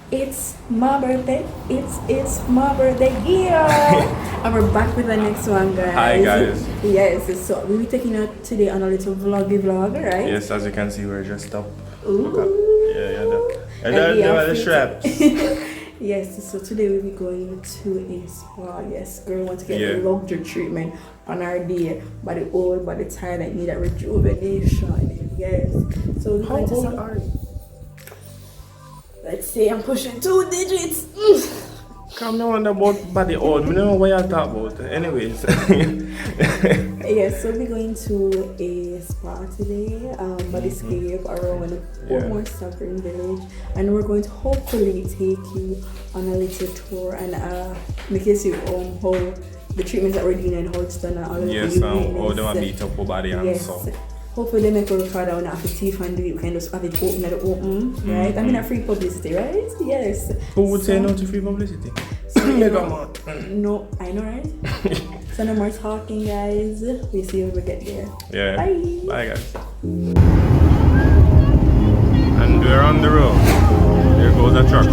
It's my birthday. It's my birthday. Yeah. And we're back with the next one, guys. Hi guys. Yes, so we'll be taking you today on a little vloggy vlog, right? Yes, as you can see, we're dressed up. Ooh. Yeah. The straps. Yes, so today we'll be going to a spa. Yes, girl want to get a luxury treatment on our day. Body old, body tired, I need a rejuvenation. Yes. So we're going to some art. Let's say I'm pushing 2 digits. Come on about body old. I don't know what you're talking about. Anyways. Yes, so we're going to a spa today, Bodyscape around Portmore Suffering Village, and we're going to hopefully take you on a little tour and make you see how the treatments that we're doing and how it's done and all of how they want to beat up our body and so. Hopefully they make us try down after teeth and do it, kind of have it open at the open, right? I mean a free publicity, right? Yes. Who would say no to free publicity? No, I know, right? So no more talking, guys. We'll see you when we get there. Yeah. Bye. Bye, guys. And we're on the road. There goes a truck.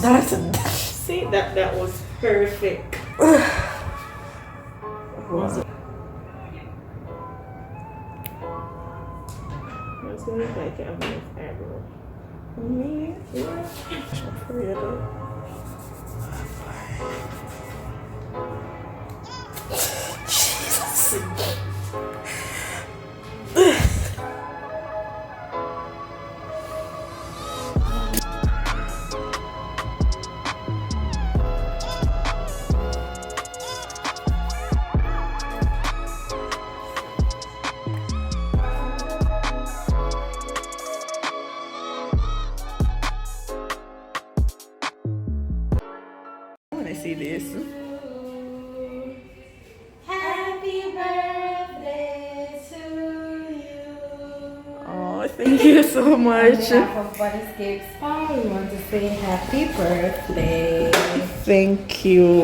See, that was perfect. Was it? It's gonna look like you have an eyebrow. Me? Yeah. Really? See this. Happy birthday to you. Oh, thank you so much. On behalf of Bodyscape Spa, we want to say happy birthday. Thank you.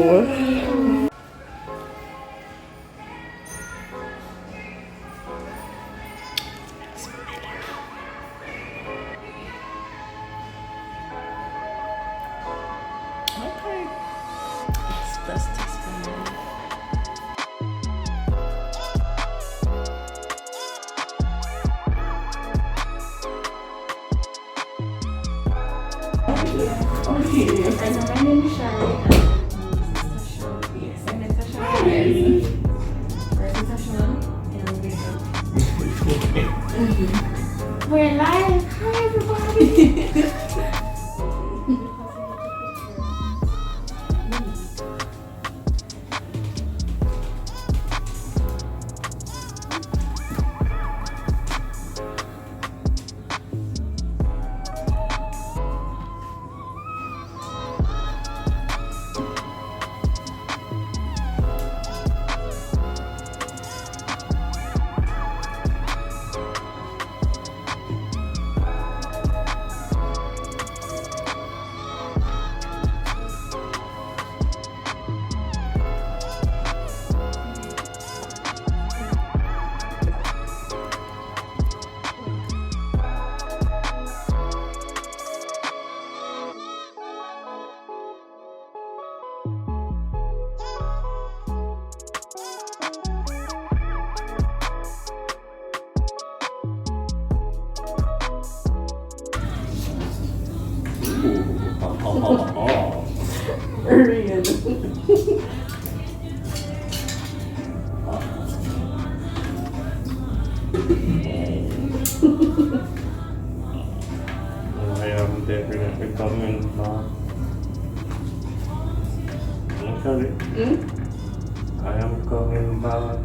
Okay. Let's test it. And my name is Shadeka. Yes, I'm Natasha. Yes. Natasha. We're live. Hi, everybody. Real. I am definitely coming back. Actually, I am coming back.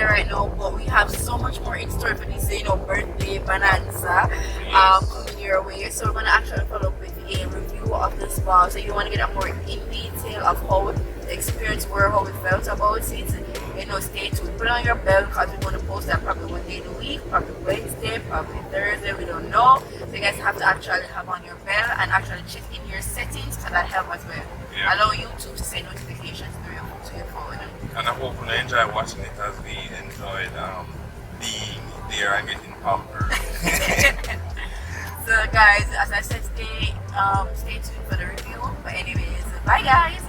there right now, but we have so much more in store for this, birthday bonanza coming your way. So we're gonna actually follow up with a review of the spa. So you want to get a more in detail of how the experience were, how we felt about it. Stay tuned. Put on your bell because we're going to post that probably one day in a week, probably Wednesday, probably Thursday. We don't know. So you guys have to actually have on your bell and actually check in your settings so that help as well. Yeah. Allow YouTube to send notifications to your phone. And I hope you enjoy watching it as we enjoyed being there and getting pampered. So guys, as I said, stay tuned for the review. But anyways, bye guys.